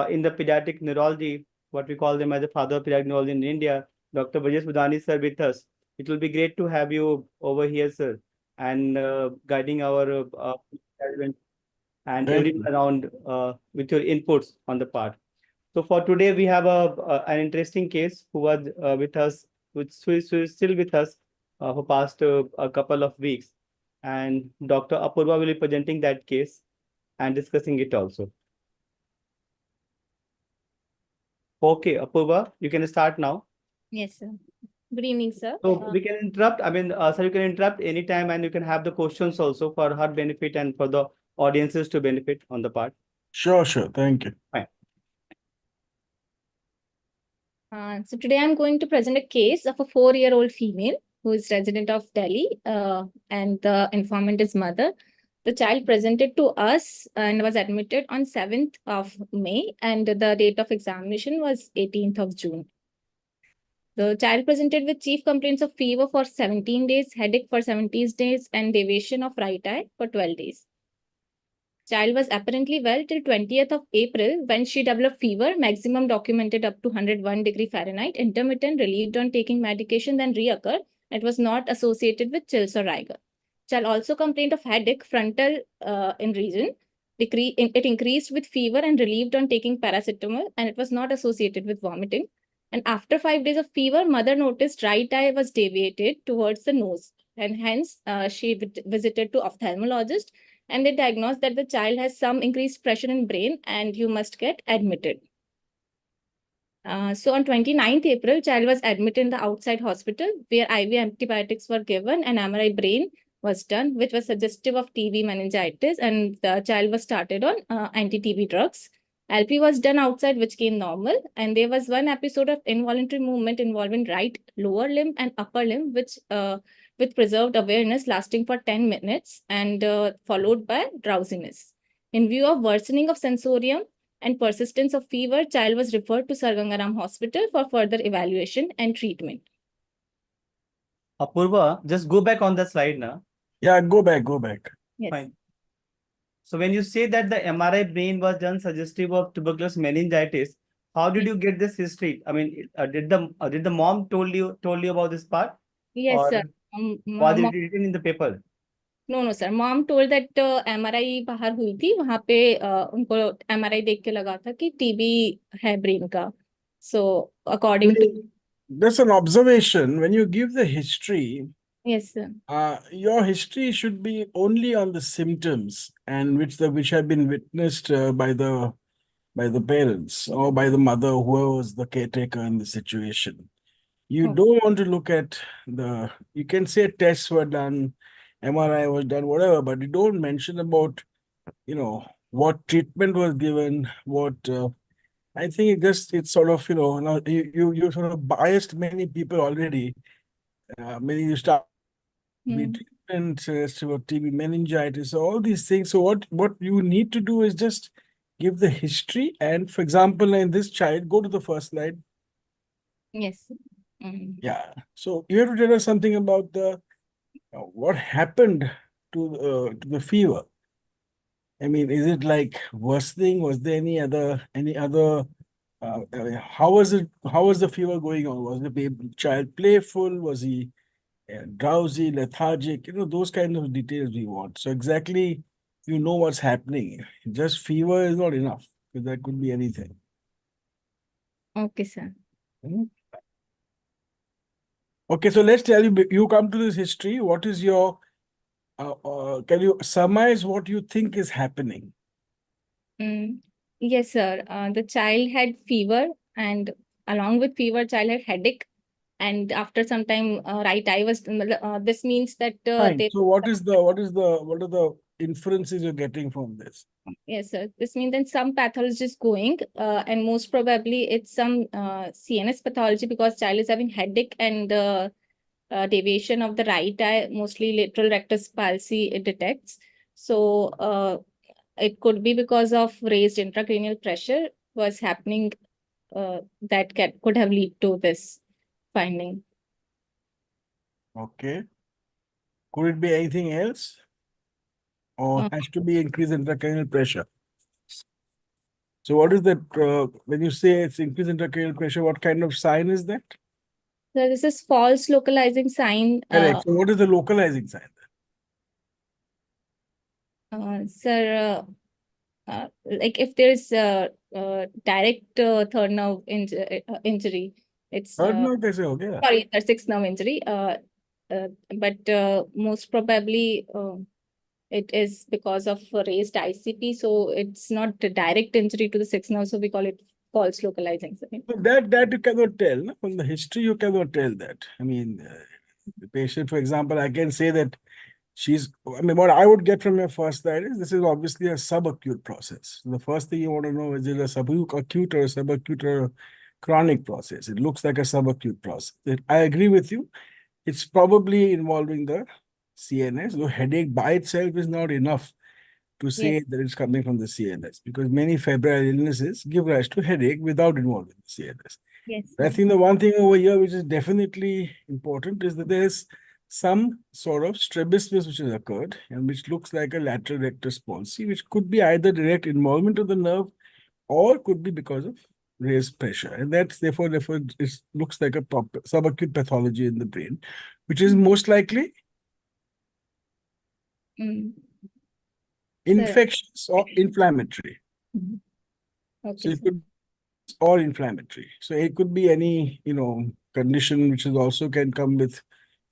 in the pediatric neurology, what we call them as the father of pediatric neurology in India, Dr. Brajesh Budani sir with us. It will be great to have you over here, sir, and guiding our and Thank everyone you. around with your inputs on the part. So for today, we have an interesting case who was with us, who is still with us for past a couple of weeks. And Dr. Apurva will be presenting that case and discussing it also. Okay, Apurva, you can start now. Yes, sir. Good evening, sir. So we can interrupt. I mean, sir, you can interrupt anytime and you can have the questions also for her benefit and for the audiences to benefit on the part. Sure. Thank you. Fine. So today I'm going to present a case of a 4-year-old female who is resident of Delhi, and the informant is mother. The child presented to us and was admitted on 7th of May, and the date of examination was 18th of June. The child presented with chief complaints of fever for 17 days, headache for 17 days, and deviation of right eye for 12 days. Child was apparently well till 20th of April when she developed fever, maximum documented up to 101 degree Fahrenheit, intermittent, relieved on taking medication, then reoccurred. It was not associated with chills or rigor. Child also complained of headache, frontal in region. It increased with fever and relieved on taking paracetamol, and it was not associated with vomiting. And after 5 days of fever, mother noticed right eye was deviated towards the nose, and hence she visited to ophthalmologist, and they diagnosed that the child has some increased pressure in brain and you must get admitted. So on 29th April, child was admitted in the outside hospital where IV antibiotics were given and MRI brain was done, which was suggestive of TB meningitis, and the child was started on anti-TB drugs. LP was done outside, which came normal, and there was one episode of involuntary movement involving right lower limb and upper limb, which with preserved awareness lasting for 10 minutes and followed by drowsiness. In view of worsening of sensorium and persistence of fever, child was referred to Sir Gangaram Hospital for further evaluation and treatment. Apurva, just go back on the slide now. Yeah, go back. Yes. Fine. So when you say that the MRI brain was done suggestive of tuberculosis meningitis, how did you get this history? I mean, did the mom told you about this part? Yes, or sir. Was it written in the paper? No, sir. Mom told that MRI बाहर हुई थी, वहाँ पे उनको MRI देख के लगा था कि TB है brain का. So according to There's an observation when you give the history. Yes, sir. Your history should be only on the symptoms and which have been witnessed by the parents or by the mother, whoever was the caretaker in the situation. You don't want to look at you can say tests were done, MRI was done, whatever, but you don't mention about, what treatment was given, what, I think it's sort of, now you sort of biased many people already. Many you start with treatment, TB, meningitis, all these things. So what you need to do is just give the history. And for example, in this child, go to the first slide. Yes. Yeah. So you have to tell us something about what happened to the fever. I mean, is it like worsening? Was there any other how was the fever going on? Was the child playful? Was he drowsy, lethargic? Those kind of details we want. So exactly, what's happening. Just fever is not enough, because that could be anything. Okay, sir. Okay, so let's tell you come to this history. What is your, can you surmise what you think is happening? Yes, sir. The child had fever, and along with fever, child had headache. And after some time, right eye was. This means that So what are the inferences you're getting from this? Yes, sir. This means that some pathology is going, and most probably it's some CNS pathology, because child is having headache and deviation of the right eye, mostly lateral rectus palsy it detects. So it could be because of raised intracranial pressure was happening, that could have lead to this finding. Okay. Could it be anything else? Or has to be increased intracranial pressure? So what is that, when you say it's increased intracranial pressure, what kind of sign is that? So this is false localizing sign. Correct. So what is the localizing sign? Sir, like if there's direct third nerve injury, it's Third nerve, they say, okay. sorry, sixth nerve injury. But most probably it is because of a raised ICP, so it's not a direct injury to the sixth nerve, so we call it false localizing sign. So that you cannot tell. No? From the history, you cannot tell that. I mean, the patient, for example, I can say that I mean, what I would get from your first slide is this is obviously a subacute process. The first thing you want to know is it a subacute or a subacute or a chronic process? It looks like a subacute process. I agree with you. It's probably involving the CNS. The headache by itself is not enough to say Yes. that it's coming from the CNS, because many febrile illnesses give rise to headache without involving the CNS. Yes. I think the one thing over here which is definitely important is that there is some sort of strabismus which has occurred and which looks like a lateral rectus palsy, which could be either direct involvement of the nerve or could be because of raised pressure. And that's therefore it looks like a proper subacute pathology in the brain, which is most likely Mm. infectious or inflammatory. Okay, So it sir. could or inflammatory. So it could be any, condition which is also can come with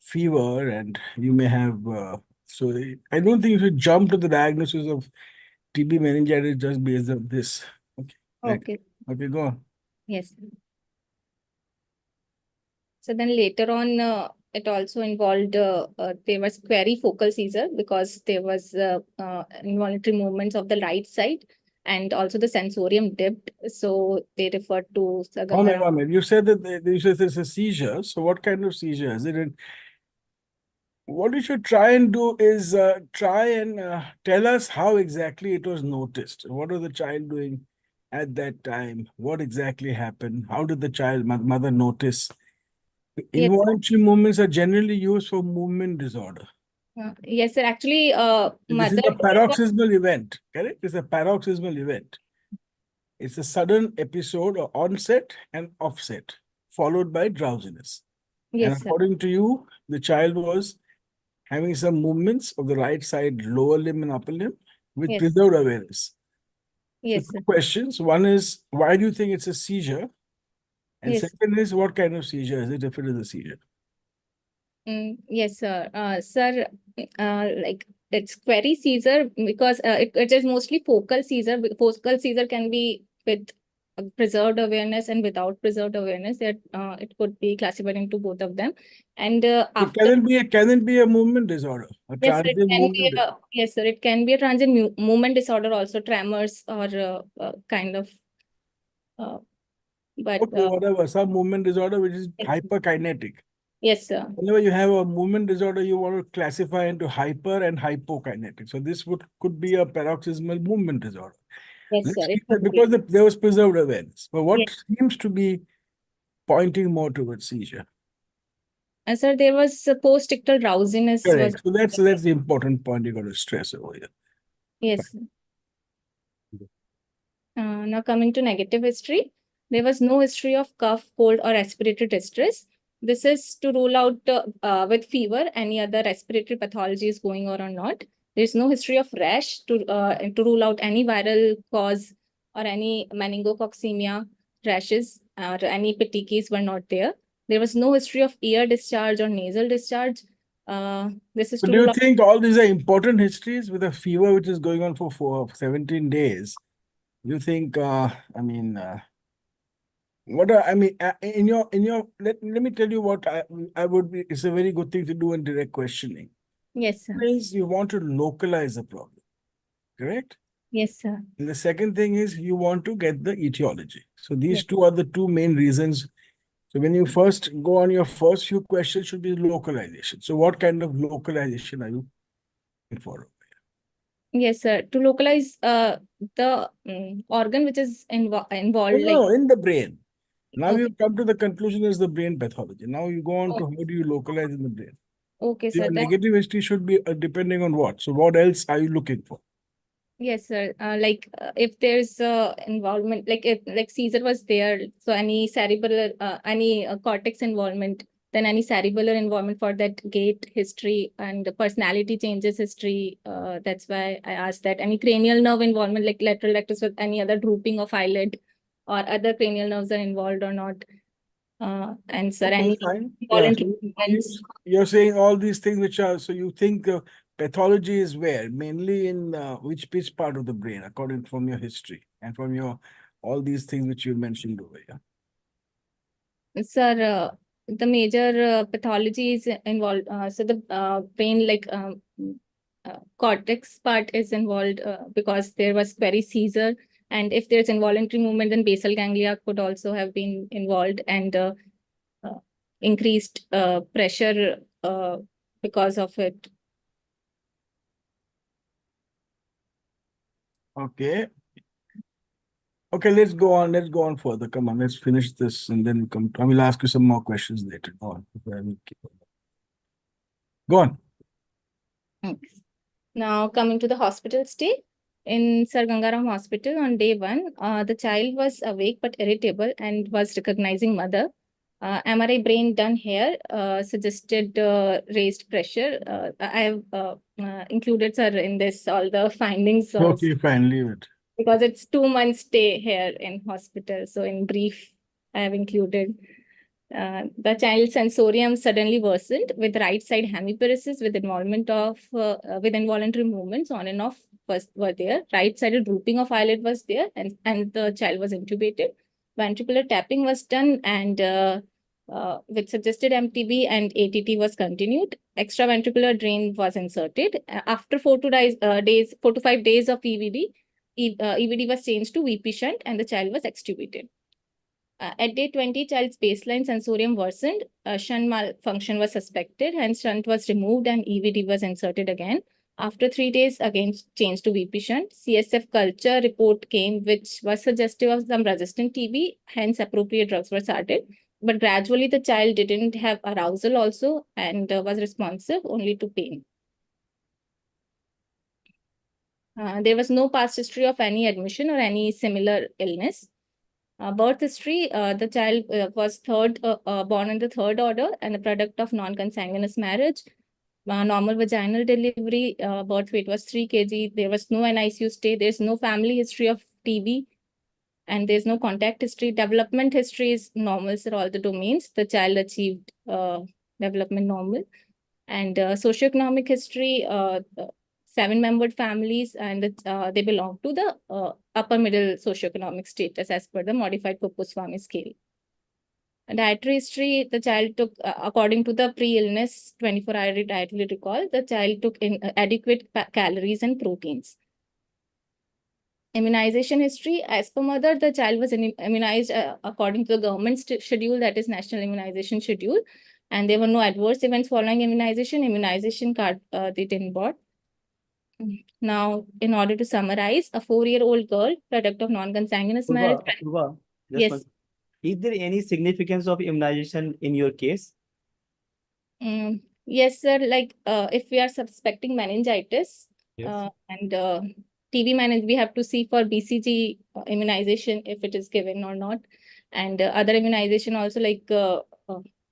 fever, and you may have, so I don't think you should jump to the diagnosis of TB meningitis just based on this. Okay. Right. Okay. Okay, go on. Yes. So then later on, it also involved there was query-focal seizure because there was involuntary movements of the right side and also the sensorium dipped. So they referred to One minute. You said that you said there's a seizure. So what kind of seizure is it? What you should try and do is try and tell us how exactly it was noticed. What was the child doing at that time? What exactly happened? How did the child mother notice? Yes, Involuntary movements are generally used for movement disorder. yes, sir. Actually, This is mother a paroxysmal event, correct? It's a paroxysmal event. It's a sudden episode or onset and offset, followed by drowsiness. And yes, sir. according to you, the child was having some movements of the right side lower limb and upper limb with Yes, preserved awareness. So yes, two sir. questions. One is, why do you think it's a seizure? And Yes. second is, what kind of seizure is it if it is a seizure? Yes, sir. Sir, like it's query seizure because it is mostly focal seizure. Focal seizure can be with preserved awareness and without preserved awareness. That it could be classified into both of them. And It after can it be a movement disorder, a yes, sir, it transient can be movement? yes, sir. It can be a transient movement disorder, also tremors or kind of. But Okay, whatever, some movement disorder which is yes, hyperkinetic. yes, sir. Whenever you have a movement disorder, you want to classify into hyper and hypokinetic. So this would be a paroxysmal movement disorder. Yes, Let's sir. It keep that could be. because there was preserved awareness. But what Yes. seems to be pointing more towards seizure? And sir, there was post-ictal drowsiness was Correct. So that's the important point you got to stress over here. yes. Now coming to negative history, there was no history of cough, cold, or respiratory distress. This is to rule out with fever any other respiratory pathology is going on or not. There is no history of rash to rule out any viral cause or any meningococcemia rashes or any petechiae were not there. There was no history of ear discharge or nasal discharge. This is So to do you rule out. think all these are important histories with a fever which is going on for 17 days? You think, let me tell you what I would be, it's a very good thing to do in direct questioning. Yes, sir. Is you want to localize the problem, correct? Yes, sir. And the second thing is you want to get the etiology. So these Yes. two are the two main reasons. So when you first go on, your first few questions should be localization. So what kind of localization are you looking for? Yes, sir. To localize the organ which is involved, like No, in the brain. Now okay, you come to the conclusion is the brain pathology. Now you go on to oh, how do you localize in the brain. okay, sir. Your negative history should be depending on what. So what else are you looking for? Yes, sir. If there's involvement, like seizure was there, so any cerebral, any cortex involvement, then any cerebellar involvement for that gait history and the personality changes history. That's why I asked that. Any cranial nerve involvement, like lateral rectus with any other drooping of eyelid or other cranial nerves are involved or not. And sir, Okay, any fine. Yeah, so voluntary movements. you're saying all these things which are, so you think pathology is where? Mainly in which part of the brain, according from your history and from your, all these things which you mentioned over here? Sir, the major pathology is involved. So the brain, cortex part is involved because there was query seizure. And if there's involuntary movement, then basal ganglia could also have been involved and uh, increased pressure because of it. Okay. Okay, let's go on. Let's go on further. Come on, let's finish this and then come. I will ask you some more questions later. Go on. Go on. Thanks. Now coming to the hospital stay. In Sir Gangaram Hospital on day 1, the child was awake but irritable and was recognizing mother. MRI brain done here suggested raised pressure. I have included, sir, in this all the findings. Okay, fine, leave it. Because it's 2 months stay here in hospital. So in brief, I have included. The child's sensorium suddenly worsened with right side hemiparesis with involvement of with involuntary movements on and off were there. Right sided drooping of eyelid was there, and the child was intubated. Ventricular tapping was done, and with suggested MTB and ATT was continued. Extraventricular drain was inserted. After 4 to 5 days of EVD, EVD was changed to VP shunt, and the child was extubated. At day 20, child's baseline sensorium worsened. Shunt malfunction was suspected, hence shunt was removed and EVD was inserted again. After 3 days, again changed to VP shunt. CSF culture report came, which was suggestive of some resistant TB, hence appropriate drugs were started. But gradually, the child didn't have arousal also and was responsive only to pain. There was no past history of any admission or any similar illness. Birth history, the child was born in the 3rd order and the product of non-consanguineous marriage. Normal vaginal delivery, birth weight was 3 kg. There was no NICU stay. There's no family history of TB. And there's no contact history. Development history is normal, sir, all the domains. The child achieved development normal. And socioeconomic history, 7-membered families, and they belong to the upper middle socioeconomic status as per the modified Kuppuswamy scale. Dietary history, the child took, according to the pre-illness 24-hour dietary recall, the child took in adequate calories and proteins. Immunization history, as per mother, the child was immunized according to the government schedule, that is National Immunization Schedule, and there were no adverse events following immunization. Immunization card they didn't bought. Now, in order to summarize, a 4-year-old girl, product of non-consanguineous marriage. Purva, Yes. is there any significance of immunization in your case? Yes, sir. If we are suspecting meningitis Yes. and TB we have to see for BCG immunization if it is given or not, and other immunization also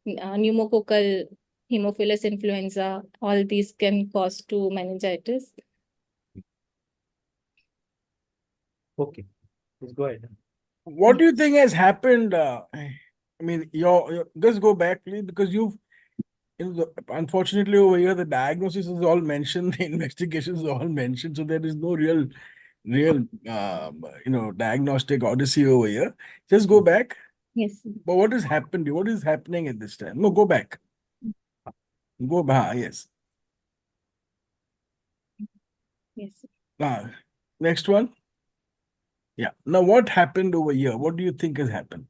pneumococcal, Haemophilus influenza. All these can cause to meningitis. Okay, let's go ahead. What do you think has happened? I mean, just go back, please, because unfortunately over here the diagnosis is all mentioned, the investigation is all mentioned, so there is no real diagnostic odyssey over here. Just go back. Yes. But what has happened? What is happening at this time? No, go back. Go back. Yes. Yes. Next one. Yeah. Now, what happened over here? What do you think has happened?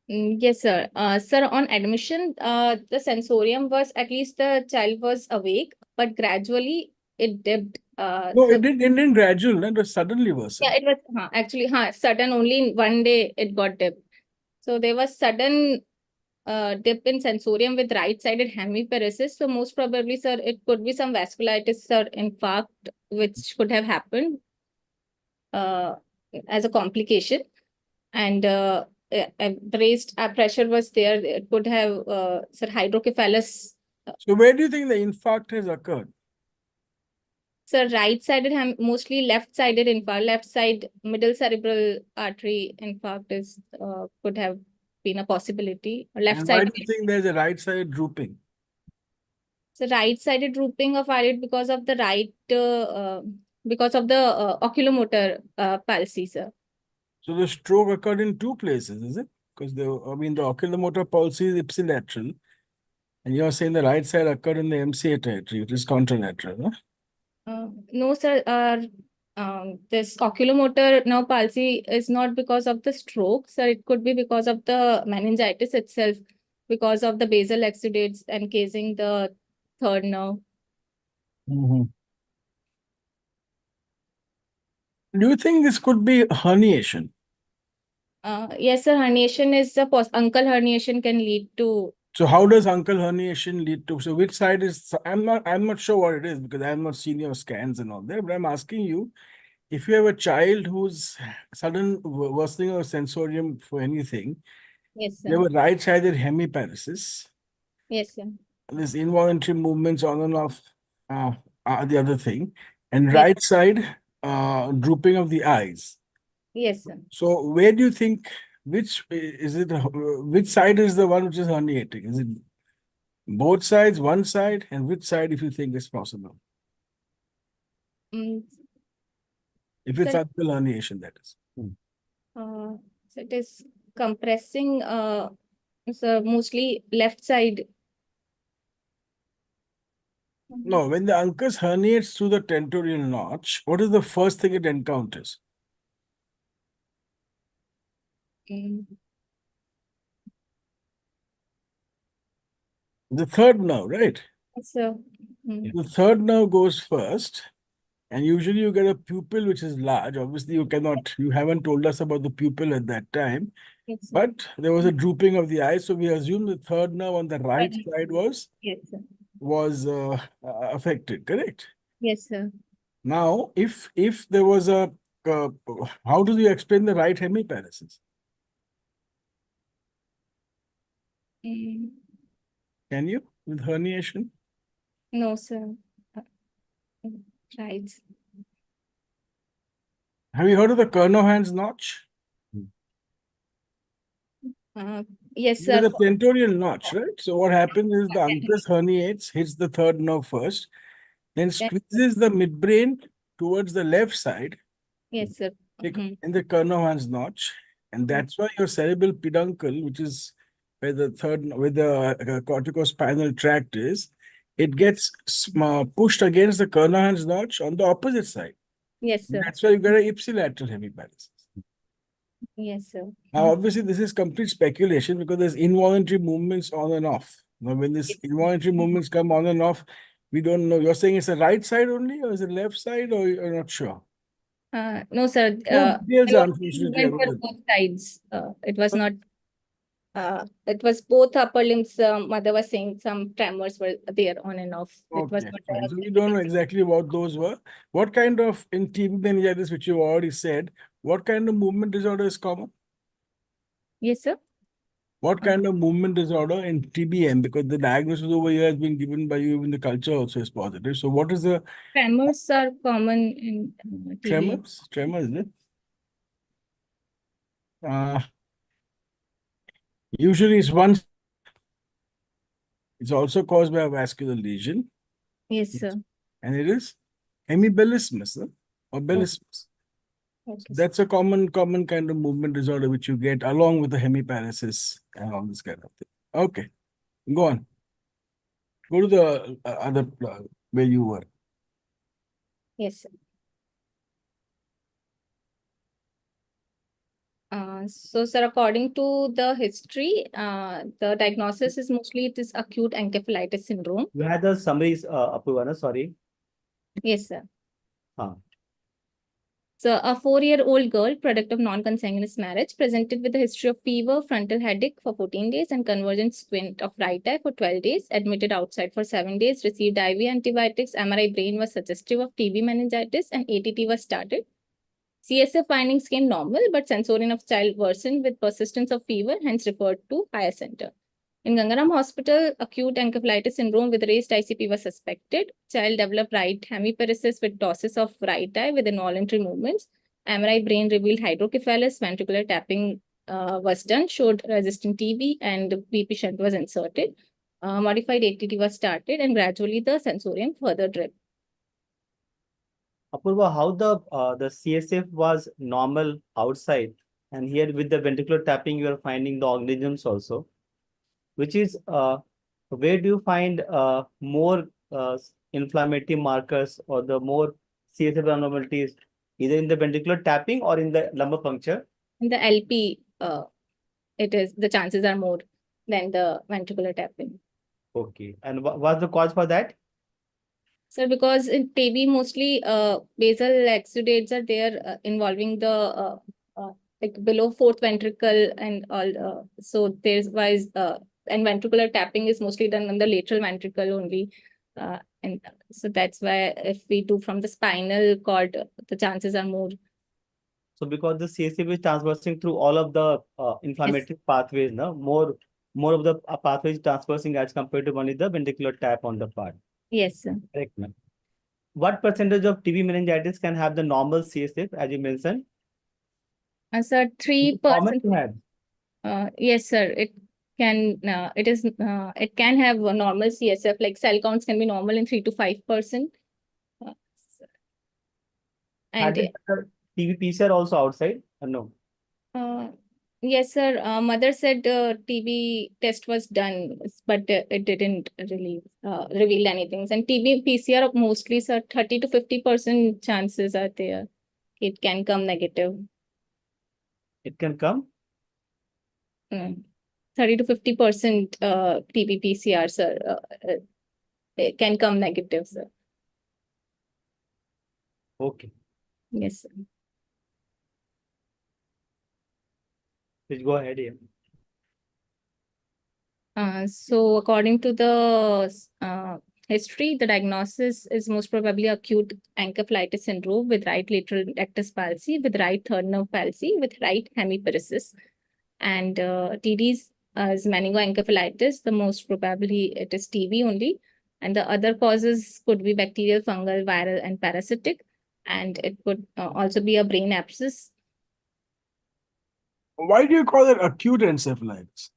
Yes, sir. Sir, on admission, the sensorium was, at least the child was awake, but gradually it dipped. No, it didn't gradual, it was suddenly worsened. Yeah, it was sudden. Only in 1 day it got dipped. So there was sudden dip in sensorium with right-sided hemiparesis. So most probably, sir, it could be some vasculitis or infarct, which could have happened as a complication. And raised pressure was there. It could have, sir, hydrocephalus. So where do you think the infarct has occurred? So right-sided, mostly left-sided infarct, left side middle cerebral artery infarct is could have been a possibility. Left And why side. do you think there's a right-sided drooping? So right-sided drooping of eyelid because of the because of the oculomotor palsy, sir. So the stroke occurred in two places, is it? Because the oculomotor palsy is ipsilateral, and you're saying the right side occurred in the MCA territory, which is contralateral, huh? No, sir. This oculomotor nerve palsy is not because of the stroke, sir. It could be because of the meningitis itself, because of the basal exudates encasing the third nerve. Do you think this could be herniation? Yes, sir. Herniation is uncle herniation can lead to. So how does uncle herniation lead to? So which side is? I'm not sure what it is because I have not seen your scans and all that. But I'm asking you, if you have a child who's sudden worsening of sensorium for anything, Yes, you sir. have a right-sided hemiparesis. Yes, sir. This involuntary movements on and off are the other thing, and Yes. right side drooping of the eyes. Yes, sir. So where do you think which side is the one which is herniating? Is it both sides, one side, and which side if you think is possible? Mm, If it's Sir- uncle herniation, that is. so it is compressing. So mostly left side. No, when the uncus herniates through the tentorial notch, what is the first thing it encounters? Mm, The third nerve, right? So, The third nerve goes first, and usually you get a pupil which is large. Obviously, you haven't told us about the pupil at that time, yes, sir. but there was a drooping of the eye. So we assume the third nerve on the right side was Yes, sir. affected, correct? Yes, sir. Now, if there was a, how do you explain the right hemiparesis? Mm, Can you with herniation? No, sir. Right. Have you heard of the Kernohan's notch? Yes, There's sir. a tentorial notch, right? So what happens is the uncus herniates, hits the third nerve first, then squeezes the midbrain towards the left side, Yes, sir. in the Kernohan's notch, and that's why your cerebral peduncle, which is where the corticospinal tract is, it gets pushed against the Kernohan's notch on the opposite side. Yes, sir. That's why you get an ipsilateral hemiparesis. Yes, sir. Now, obviously, this is complete speculation because there's involuntary movements on and off. Now, when these involuntary movements come on and off, we don't know. You're saying it's the right side only, or is it left side, or you're not sure? No, sir. No details, unfortunately, Movement for both sides. It was not. It was both upper limbs. Mother was saying some tremors were there on and off. It was Okay, not. fine. So we don't know exactly what those were. What kind of, in TB meningitis, which you already said, what kind of movement disorder is common? Yes, sir. What kind of movement disorder in TBM? Because the diagnosis over here has been given by you, even the culture also is positive. So what is the Tremors are common in TB. tremors? Tremors, is it? Usually it's one. It's also caused by a vascular lesion. Yes, sir. And it is hemibellismus, or bellismus. Okay, sir. That's a common kind of movement disorder which you get along with the hemiparesis and all this kind of thing. Okay, go on. Go to the other where you were. Yes, sir. So, sir, according to the history, the diagnosis is mostly it is acute encephalitis syndrome. You had the summaries, Apurva, sorry. Yes, sir. So a 4-year-old girl, product of non-consanguineous marriage, presented with a history of fever, frontal headache for 14 days, and convergent squint of right eye for 12 days, admitted outside for 7 days, received IV antibiotics, MRI brain was suggestive of TB meningitis, and ATT was started. CSF findings came normal, but sensorium of child worsened with persistence of fever, hence referred to higher center. In Gangaram Hospital, acute encephalitis syndrome with raised ICP was suspected. Child developed right hemiparesis with ptosis of right eye with involuntary movements. MRI brain revealed hydrocephalus, ventricular tapping was done, showed resistant TB, and BP shunt was inserted. Modified ATT was started, and gradually the sensorium further dripped. Apurva, how the CSF was normal outside, and here with the ventricular tapping, you are finding the organisms also, which is where do you find more inflammatory markers or the more CSF abnormalities, either in the ventricular tapping or in the lumbar puncture? In the LP, the chances are more than the ventricular tapping. Okay, and what's the cause for that? So because in TB, mostly basal exudates are there involving the like below fourth ventricle and all. So there's wise and ventricular tapping is mostly done on the lateral ventricle only. And so that's why if we do from the spinal cord, the chances are more. So because the CSF is traversing through all of the inflammatory pathways, no? More of the pathways traversing as compared to only the ventricular tap on the part. Yes, sir. Correct, ma'am. What percentage of TB meningitis can have the normal CSF, as you mentioned? Sir, 3%. Common to have. Yes, sir. It can it can have a normal CSF, like cell counts can be normal in 3 to 5%. And TB PCR also outside or no? yes, sir. Mother said TB test was done, but it didn't really reveal anything. And TB PCR mostly, sir, 30 to 50% chances are there. It can come negative. It can come? 30 to 50% TB PCR, sir, it can come negative, sir. Okay. Yes, sir. Please go ahead here. So according to the history, the diagnosis is most probably acute encephalitis syndrome with right lateral rectus palsy, with right third nerve palsy, with right hemiparesis. And TDs is meningoencephalitis. The most probably it is TB only. And the other causes could be bacterial, fungal, viral, and parasitic. And it could also be a brain abscess. Why do you call it acute encephalitis?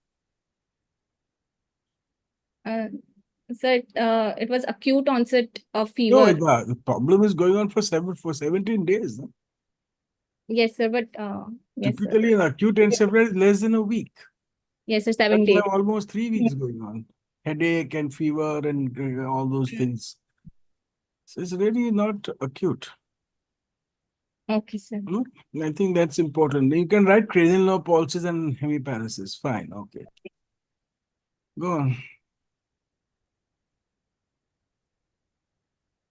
So it was acute onset of fever. No, the problem is going on for 17 days. No? Yes, sir. But yes, typically, an acute encephalitis less than a week. Yes, sir. 7 days. Almost 3 weeks going on. Headache and fever and all those things. So it's really not acute. Okay, sir. I think that's important. You can write cranial nerve pulses and hemiparesis. Fine. Okay. Go on.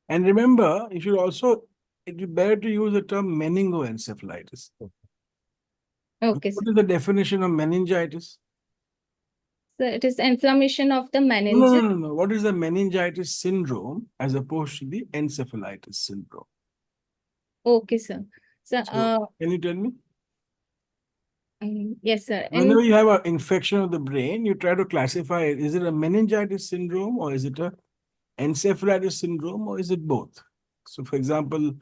And remember, you should also, it'd be better to use the term meningoencephalitis. Okay, sir. What is the definition of meningitis? So it is inflammation of the meninges. No. What is the meningitis syndrome as opposed to the encephalitis syndrome? Okay, sir. So, can you tell me? Yes, sir. Whenever you have an infection of the brain, you try to classify it. Is it a meningitis syndrome or is it a encephalitis syndrome or is it both? So, for example,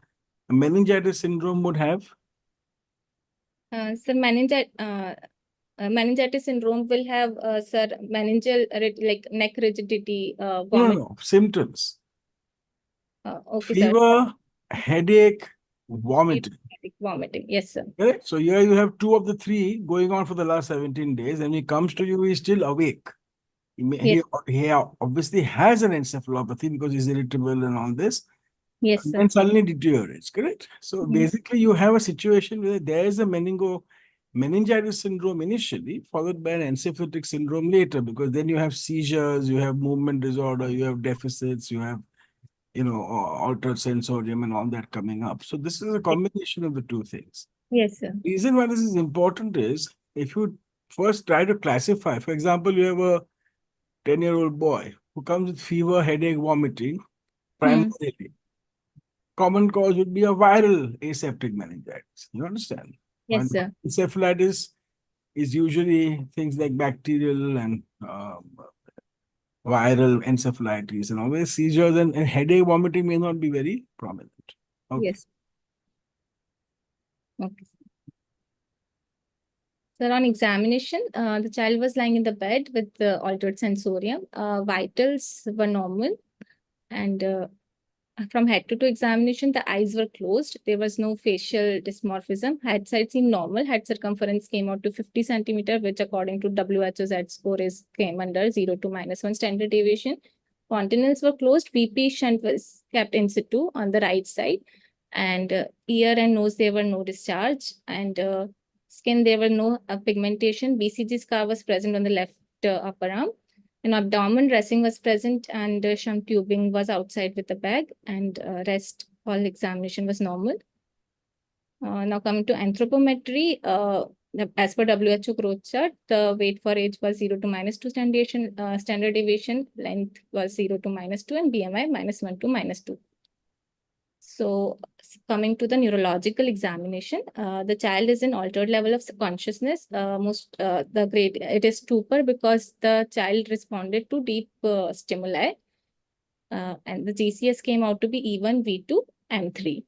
a meningitis syndrome would have? So meningitis syndrome will have, sir, meningeal, like neck rigidity, No. Symptoms. Okay, fever, headache, vomiting. Vomiting, yes, sir. Okay? So here you have 2 of the 3 going on for the last 17 days, and he comes to you, he's still awake. He obviously has an encephalopathy because he's irritable and all this. Yes, sir. And suddenly deteriorates, correct? So basically you have a situation where there is a meningitis syndrome initially, followed by an encephalitic syndrome later, because then you have seizures, you have movement disorder, you have deficits, you have altered sensorium and all that coming up. So this is a combination of the two things. Yes, sir. Reason why this is important is if you first try to classify, for example, you have a 10-year-old boy who comes with fever, headache, vomiting, primarily. Common cause would be a viral aseptic meningitis. You understand? Yes, sir. Encephalitis is usually things like bacterial and viral encephalitis, and always seizures and headache, vomiting may not be very prominent. Okay. Yes. Okay. So on examination, the child was lying in the bed with the altered sensorium. Vitals were normal, and from head to toe examination, the eyes were closed. There was no facial dysmorphism. Head side seemed normal. Head circumference came out to 50 centimeter, which according to WHO Z score came under 0 to -1 standard deviation. Fontanelles were closed. VP shunt was kept in situ on the right side, and ear and nose there were no discharge, and skin there were no pigmentation. BCG scar was present on the left upper arm. An abdomen dressing was present, and shunt tubing was outside with the bag, and rest all examination was normal. Now coming to anthropometry, as per WHO growth chart, the weight for age was 0 to -2 standard deviation, length was 0 to -2, and BMI -1 to -2. So coming to the neurological examination, the child is in altered level of consciousness. The grade, it is stupor because the child responded to deep stimuli, and the GCS came out to be E1, V2, M3.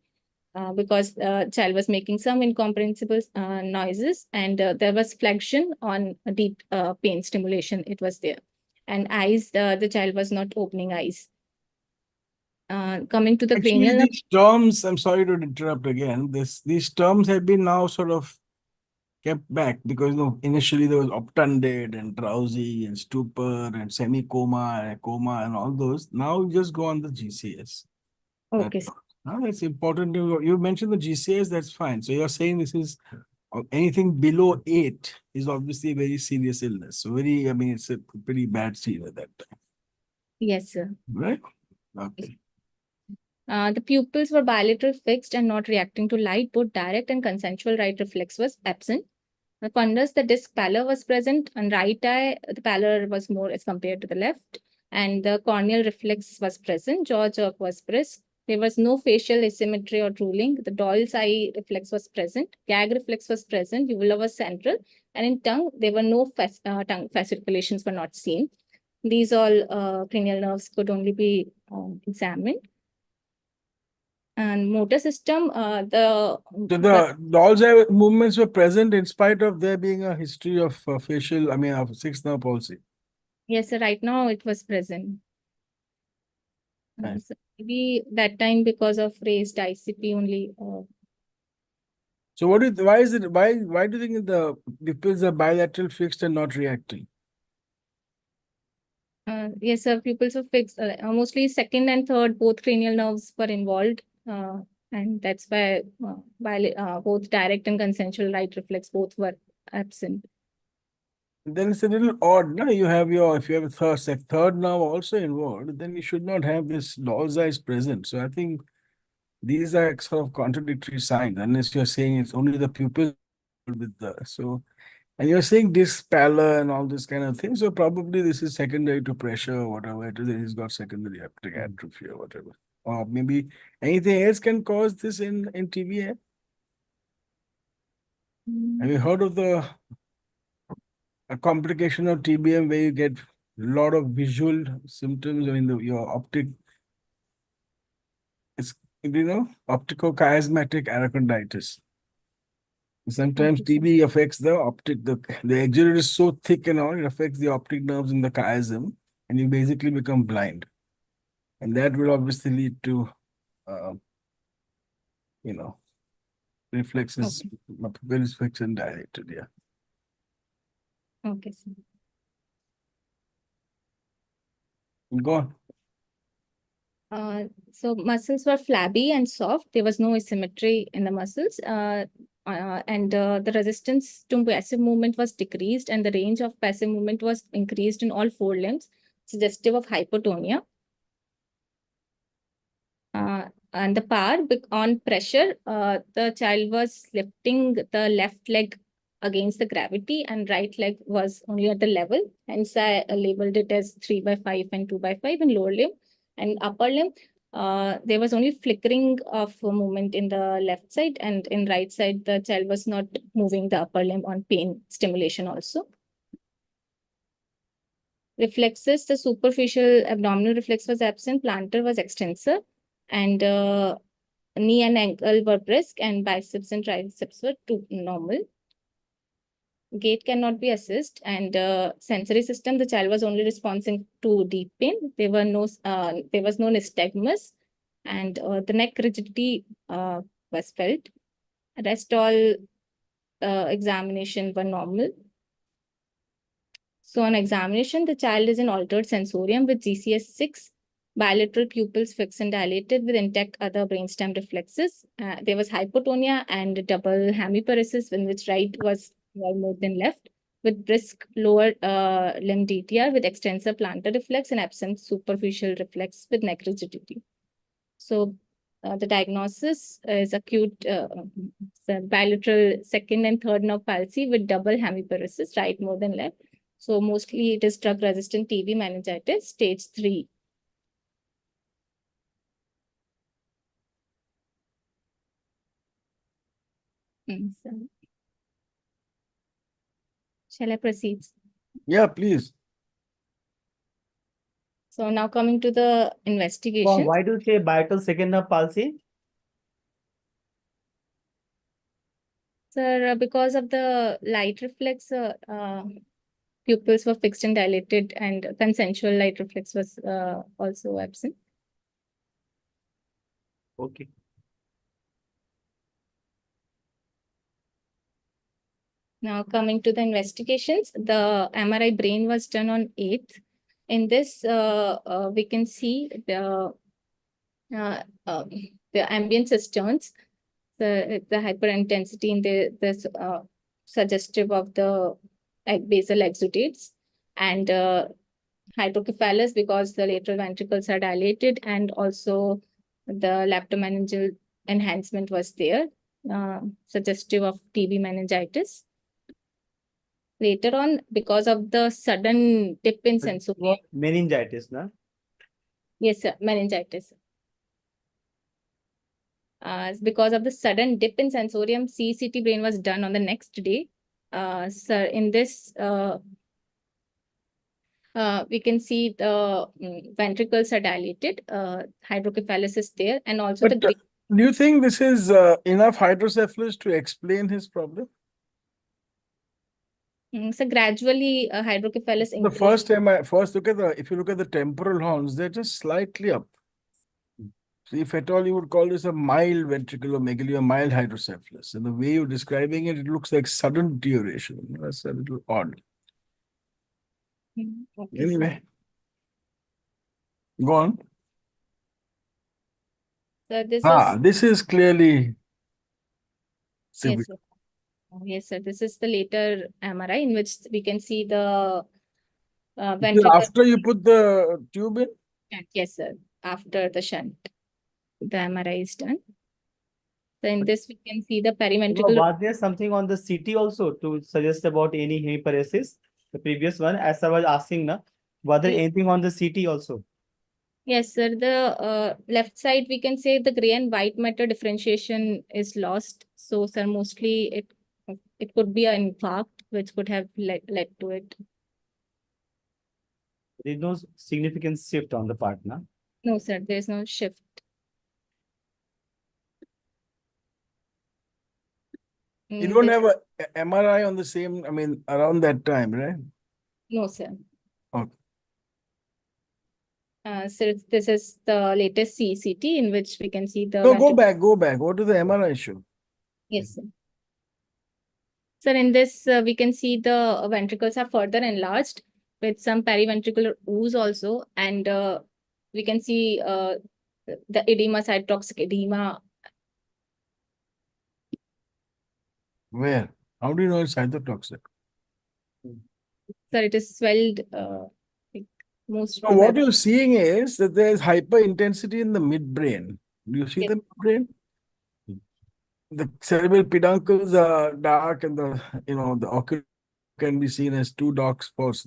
Because child was making some incomprehensible noises, and there was flexion on deep pain stimulation. It was there, and eyes. The child was not opening eyes. Coming to the Actually, cranial. these terms, I'm sorry to interrupt again. These terms have been now sort of kept back because initially there was obtunded and drowsy and stupor and semi-coma and coma and all those. Now we just go on the GCS. Okay. Now that's important. You mentioned the GCS, that's fine. So you're saying this is anything below 8 is obviously a very serious illness. So it's a pretty bad scene at that time. Yes, sir. Right? Okay. The pupils were bilateral fixed and not reacting to light. Both direct and consensual right reflex was absent. The fundus, the disc pallor was present. On right eye, the pallor was more as compared to the left. And the corneal reflex was present. Jaw jerk was brisk. There was no facial asymmetry or drooling. The doll's eye reflex was present. Gag reflex was present. Uvula was central. And in tongue, there were no tongue fasciculations were not seen. These all cranial nerves could only be examined. And motor system, So the doll's eye movements were present in spite of there being a history of of sixth nerve palsy. Yes, sir, right now it was present. Right. So maybe that time because of raised ICP only. So why do you think the pupils are bilateral fixed and not reacting? Yes, sir, pupils were fixed. Mostly second and third, both cranial nerves were involved. And that's why both direct and consensual right reflex both were absent. Then it's a little odd. No, if you have a third nerve also involved, then you should not have this doll's eyes present. So I think these are sort of contradictory signs, unless you're saying it's only the pupil with and you're saying disc pallor and all this kind of thing. So probably this is secondary to pressure or whatever it is. He's got secondary optic atrophy or whatever. Or maybe anything else can cause this in TBM. Have you heard of a complication of TBM where you get a lot of visual symptoms? Your optic, opticochiasmatic araconditis. Sometimes TB affects the optic, the exudate is so thick and all, it affects the optic nerves in the chiasm, and you basically become blind. And that will obviously lead to, reflexes, very fixed and dilated, yeah. Okay, sir. Go on. So muscles were flabby and soft. There was no asymmetry in the muscles. And the resistance to passive movement was decreased, and the range of passive movement was increased in all 4 limbs, suggestive of hypotonia. And the power on pressure, the child was lifting the left leg against the gravity and right leg was only at the level. Hence, I labeled it as 3/5 and 2/5 in lower limb. And upper limb, there was only flickering of movement in the left side, and in right side, the child was not moving the upper limb on pain stimulation also. Reflexes, the superficial abdominal reflex was absent, plantar was extensor, and knee and ankle were brisk, and biceps and triceps were normal. Gait cannot be assessed, and sensory system, the child was only responding to deep pain. There was no nystagmus, and the neck rigidity was felt. Rest all examination were normal. So on examination, the child is in altered sensorium with GCS6, bilateral pupils fixed and dilated with intact other brainstem reflexes. There was hypotonia and double hemiparesis, in which right was more than left, with brisk lower limb DTR with extensor plantar reflex and absent superficial reflex with neck rigidity. So the diagnosis is acute bilateral second and third nerve palsy with double hemiparesis, right more than left. So mostly it is drug-resistant TB meningitis, stage 3. Shall I proceed? Yeah, please. So now coming to the investigation. Why do you say bilateral second nerve palsy? Sir, because of the light reflex, pupils were fixed and dilated, and consensual light reflex was also absent. Okay. Now coming to the investigations, the MRI brain was done on 8th. In this, we can see the ambient cisterns, the hyperintensity in the suggestive of the basal exudates, and hydrocephalus because the lateral ventricles are dilated, and also the leptomeningeal enhancement was there, suggestive of TB meningitis. Later on, because of the sudden dip in sensorium. Meningitis, na? Yes, sir, meningitis. Because of the sudden dip in sensorium, CCT brain was done on the next day. Sir, in this, we can see the ventricles are dilated, hydrocephalus is there, and also But, the do you think this is enough hydrocephalus to explain his problem? So gradually hydrocephalus The first look at if you look at the temporal horns, they're just slightly up. So if at all you would call this a mild ventriculomegaly or mild hydrocephalus. And the way you're describing it, it looks like sudden deterioration. That's a little odd. Okay, Anyway, go on. so this is clearly severe. yes, sir. Yes, sir. This is the later MRI in which we can see the ventricle. After you put the tube in? Yes, sir. After the shunt, the MRI is done. So in this, we can see the periventricular. Was there something on the CT also to suggest about any hemiparesis? The previous one, as I was asking, na, was there anything on the CT also? Yes, sir. The left side, we can say the gray and white matter differentiation is lost. So, sir, mostly it could be an infarct which could have led to it. There is no significant shift on the part, na? No, sir. There is no shift. You don't have a MRI on the same, around that time, right? No, sir. Okay. So this is the latest CCT in which we can see the. No, go back. What do the MRI show? Yes, sir. Sir, in this, we can see the ventricles are further enlarged with some periventricular ooze also, and we can see the edema, cytotoxic edema. Where? How do you know it's cytotoxic? Sir, it is swelled. most So what probably. you're seeing is that there's hyperintensity in the midbrain. Do you see Yes. the midbrain? The cerebral peduncles are dark, and the ocular can be seen as two dark spots.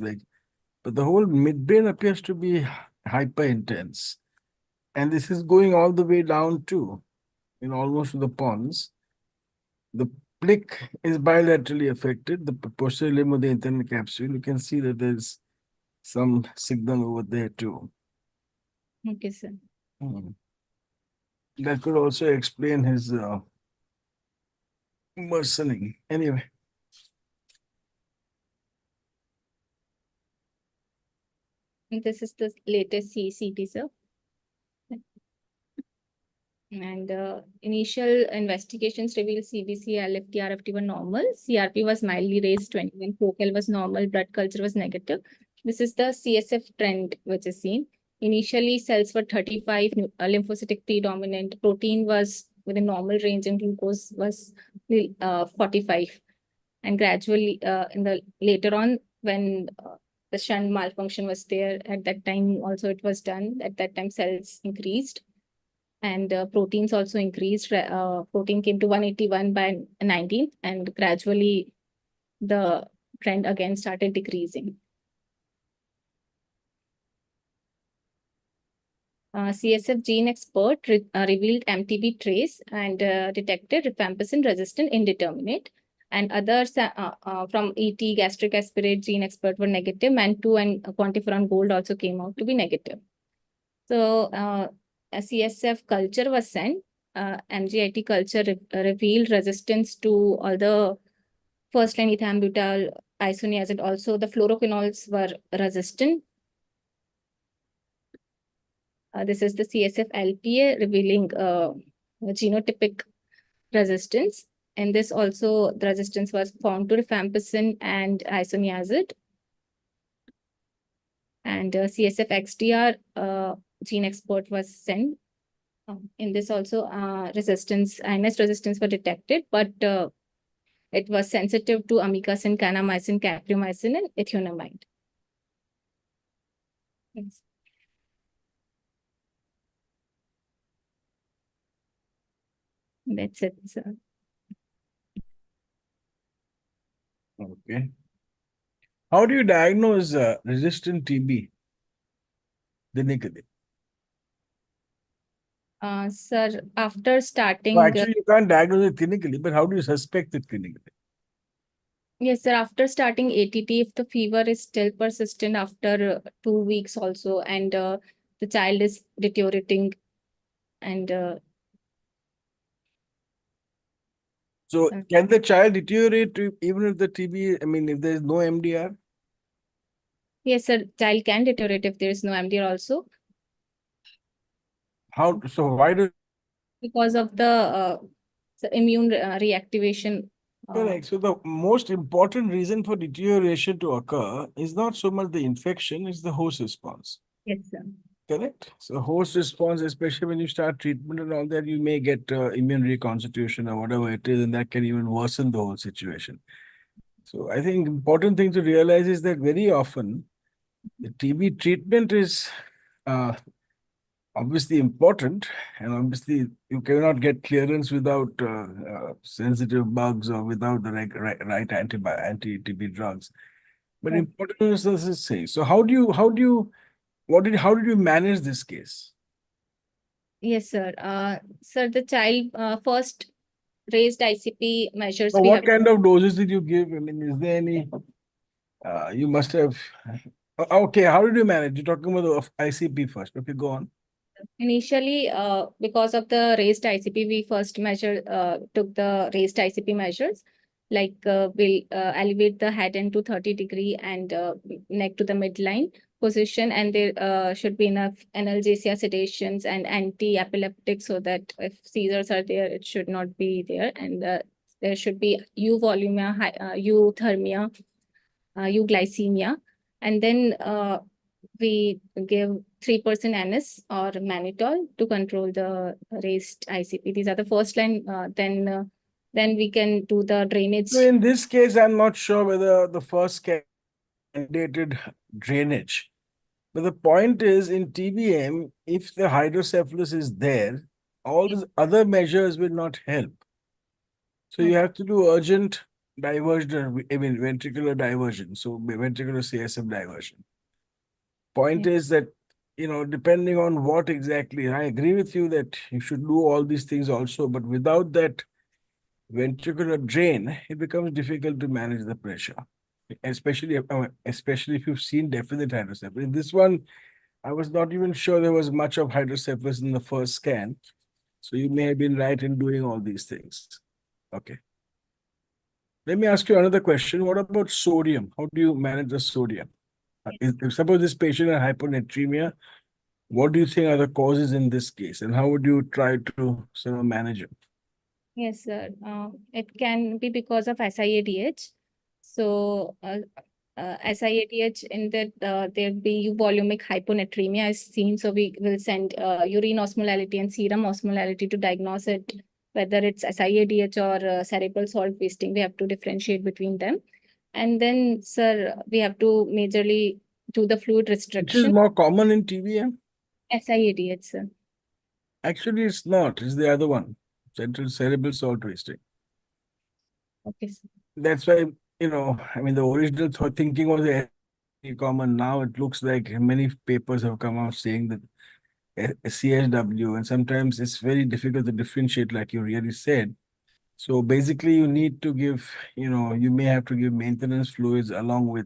But the whole midbrain appears to be hyper intense, and this is going all the way down to, almost to the pons. The plic is bilaterally affected. The posterior limb of the internal capsule. You can see that there's some signal over there too. Okay, sir. Hmm. That could also explain his worsening. Anyway. And this is the latest CT, sir. And initial investigations revealed CBC, LFT, RFT were normal. CRP was mildly raised, 21. Focal was normal. Blood culture was negative. This is the CSF trend which is seen. Initially, cells were 35, lymphocytic predominant. Protein was within normal range, and glucose was 45. And gradually, in the later on, when the shunt malfunction was there, at that time also it was done. At that time, cells increased. And proteins also increased. Protein came to 181 by 19th, and gradually the trend again started decreasing. CSF gene expert revealed MTB trace and detected rifampicin resistant indeterminate. And others from ET, gastric aspirate gene expert were negative. MAN2 and quantiferon gold also came out to be negative. So a CSF culture was sent. MGIT culture revealed resistance to all the first-line ethambutal, isoniazid. Also, the fluoroquinols were resistant. This is the CSF LPA revealing genotypic resistance. And this also, the resistance was found to rifampicin and isoniazid. And CSF XDR gene export was sent. In this also, INS resistance were detected, but it was sensitive to amikacin, kanamycin, capreomycin, and ethionamide. Yes. That's it, sir. Okay. How do you diagnose resistant TB clinically? Sir, after starting, Well, actually, you can't diagnose it clinically, but how do you suspect it clinically? yes, sir, after starting ATT, if the fever is still persistent after 2 weeks also, and the child is deteriorating, and So can the child deteriorate even if the TB, I mean, if there is no MDR? yes, sir, child can deteriorate if there is no MDR also, How, so why do because of the immune reactivation. Correct. So the most important reason for deterioration to occur is not so much the infection, it's the host response. Yes, sir. Correct. So host response, especially when you start treatment and all that, you may get immune reconstitution or whatever it is, and that can even worsen the whole situation. So I think important thing to realize is that very often the TB treatment is obviously important, and obviously you cannot get clearance without sensitive bugs or without the right anti-TB drugs. But Right. important is to say. So how did you manage this case? Yes, sir. Sir, the child first raised ICP measures. So We what have kind of doses did you give? I mean, is there any? You must have. Okay, how did you manage? You're talking about the ICP first. Okay, go on. initially, because of the raised ICP, we first took the raised ICP measures, like we'll elevate the head end to 30-degree and neck to the midline position, and there should be enough analgesia, sedations, and anti-epileptics, so that if seizures are there, it should not be there, and there should be euvolumia, euthermia, euglycemia, and then we give 3% NS or mannitol to control the raised ICP. These are the first line. Then we can do the drainage. So in this case, I'm not sure whether the first candidated drainage. But the point is, in TBM, if the hydrocephalus is there, all these other measures will not help. So you have to do urgent diversion, I mean ventricular diversion, so ventricular CSF diversion. Point is that, depending on what exactly, I agree with you that you should do all these things also, but without that ventricular drain, it becomes difficult to manage the pressure, especially if you've seen definite hydrocephalus. In this one, I was not even sure there was much of hydrocephalus in the first scan. So you may have been right in doing all these things. Okay. Let me ask you another question. What about sodium? How do you manage the sodium? If suppose this patient has hyponatremia, what do you think are the causes in this case? And how would you try to sort of manage it? Yes, sir. It can be because of SIADH. So, SIADH in that there'll be euvolumic hyponatremia is seen. So we will send urine osmolality and serum osmolality to diagnose it, whether it's SIADH or cerebral salt wasting. We have to differentiate between them. And then, sir, we have to majorly do the fluid Which is restriction. more common in TBM? SIADH, sir. Actually, it's not. It's the other one, central cerebral salt wasting. Okay, sir. That's why, the original thinking was common. Now it looks like many papers have come out saying that CSW, and sometimes it's very difficult to differentiate, like you really said. So basically, you need to give, you may have to give maintenance fluids along with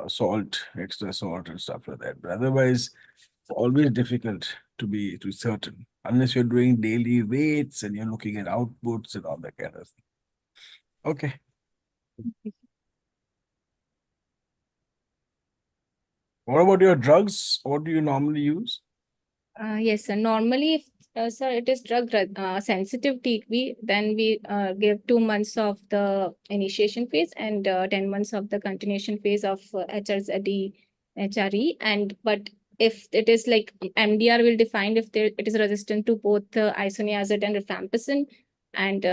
salt, extra salt, and stuff like that. But otherwise, it's always difficult to certain unless you're doing daily weights and you're looking at outputs and all that kind of thing. Okay. What about your drugs? What do you normally use? Yes, sir. Normally, if sir, it is drug sensitive TB, then we give 2 months of the initiation phase and 10 months of the continuation phase of HRZD, HRE. And but if it is like MDR will define if it is resistant to both isoniazid and rifampicin, and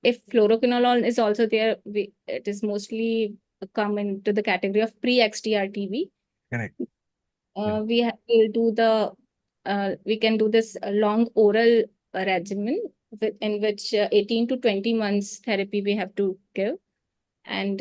if fluoroquinolone is also there, it is mostly come into the category of pre-XDR TB. Correct. We'll do we can do this long oral regimen in which 18 to 20 months therapy we have to give. And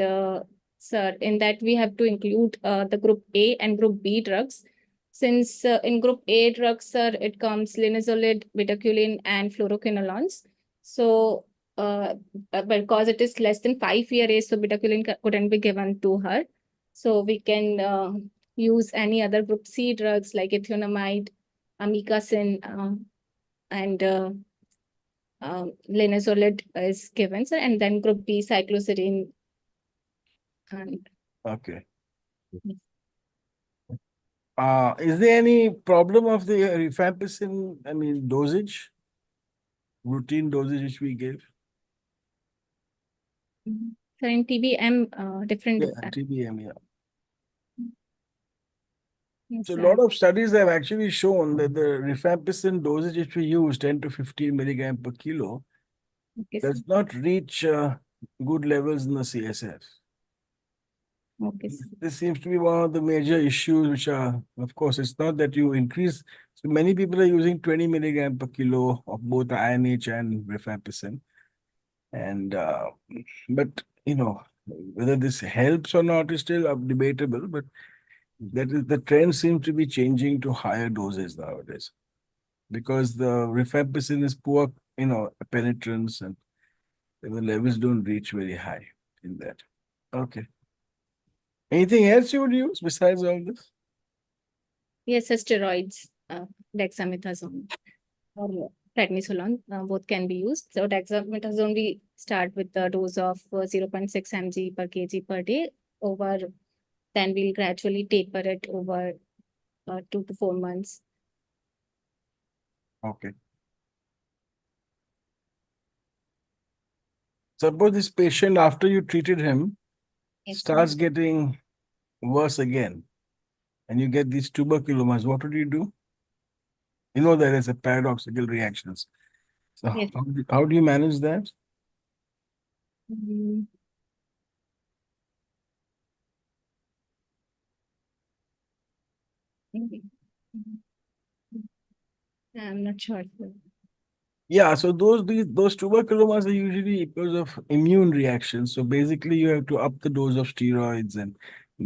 sir, in that we have to include the group A and group B drugs. Since in group A drugs, sir, it comes linezolid, bedaquiline, and fluoroquinolones. So because it is less than 5-year age, so bedaquiline couldn't be given to her. So we can use any other group C drugs like ethionamide, amikacin, and linezolid is given, sir, and then group B cycloserine. And Okay. Is there any problem of the rifampicin, dosage, routine dosage which we give? so in TBM, different. Yeah, TBM, yeah. Yes, So a sir. lot of studies have actually shown that the rifampicin dosage which we use, 10 to 15 milligram per kilo, Okay, sir. does not reach good levels in the CSF. Okay, sir. This seems to be one of the major issues, which are, of course, it's not that you increase. So many people are using 20 milligram per kilo of both INH and rifampicin. And, but, whether this helps or not is still debatable, but the trend seems to be changing to higher doses nowadays because the rifampicin is poor, penetrance, and the levels don't reach very high in that. Okay. Anything else you would use besides all this? Yes, sir, steroids, dexamethasone or prednisolone, both can be used. So dexamethasone, we start with the dose of 0.6 mg per kg per day. Then we'll gradually taper it over 2 to 4 months. Okay. Suppose this patient, after you treated him, Yes, starts getting worse again, and you get these tuberculomas, what would you do? You know there is a paradoxical reactions. So Yes. how do you manage that? Mm, I'm not sure, sir. Yeah, so those tuberculomas are usually because of immune reactions. So basically, you have to up the dose of steroids and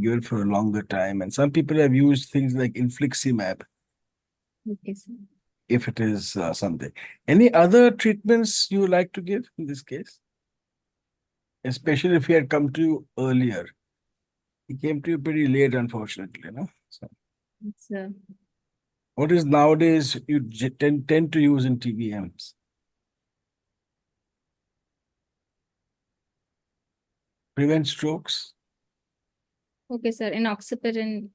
give it for a longer time. And some people have used things like infliximab Okay, sir. if it is something. Any other treatments you would like to give in this case? Especially if he had come to you earlier. He came to you pretty late, unfortunately, no? So Sir. what is nowadays you tend to use in TBMs? Prevent strokes? Okay, sir. Enoxaparin.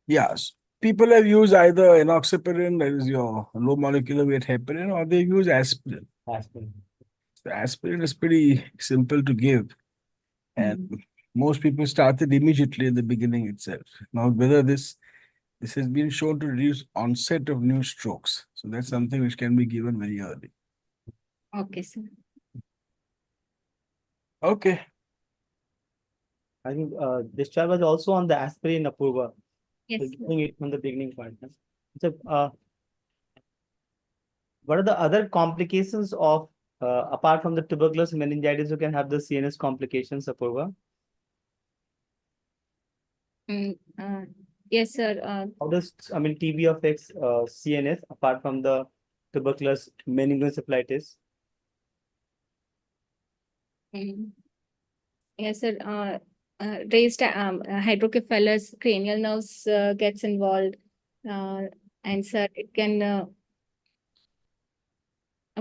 Yes. People have used either enoxaparin, that is your low molecular weight heparin, or they use aspirin. Aspirin. So aspirin is pretty simple to give. And most people started immediately in the beginning itself. Now, whether this has been shown to reduce onset of new strokes. So that's something which can be given very early. Okay, sir. Okay. I think this child was also on the aspirin, Apurva. Yes, So sir. giving it from the beginning point. Huh? So, what are the other complications of, apart from the tuberculosis meningitis, you can have the CNS complications, Apurva? Yes, sir. How does, I mean, TB affects CNS apart from the tuberculosis meningoencephalitis? Yes, sir. Raised hydrocephalus cranial nerves gets involved, and sir, it can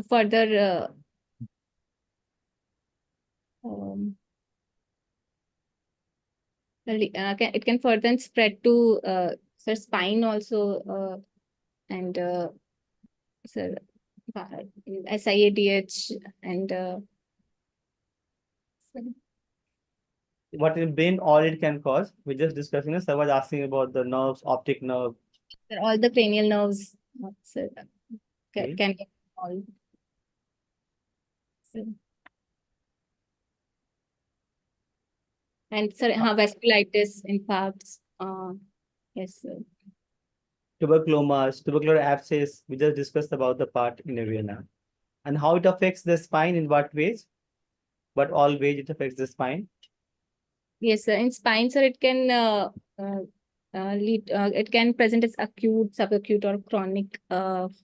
further it can further spread to sir spine also, and sir SIADH and What in brain all it can cause? We're just discussing this. I was asking about the nerves, optic nerve. sir, all the cranial nerves, sir, Okay. can get involved. Sir. And sir, vasculitis, infarcts. Yes, sir. Tuberculomas, tubercular abscess. We just discussed about the part in arena. And how it affects the spine in what ways? But all ways it affects the spine. Yes, sir. In spine, sir, it can lead. It can present as acute, subacute, or chronic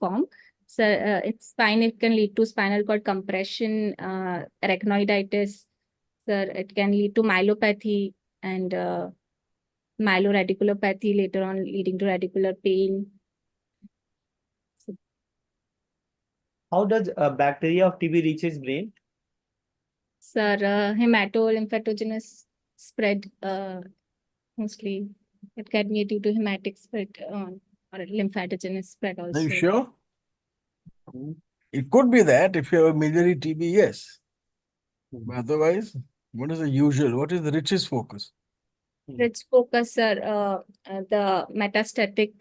form. So, in spine, it can lead to spinal cord compression, arachnoiditis. Sir, it can lead to myelopathy and myeloradiculopathy later on, leading to radicular pain. How does bacteria of TB reaches brain? Sir, hemato-lymphatogenous spread, mostly it can be due to hematic spread or lymphatogenous spread also. Are you sure? It could be that if you have a miliary TB, yes. But otherwise, what is the usual? What is the richest focus? Rich focus are the metastatic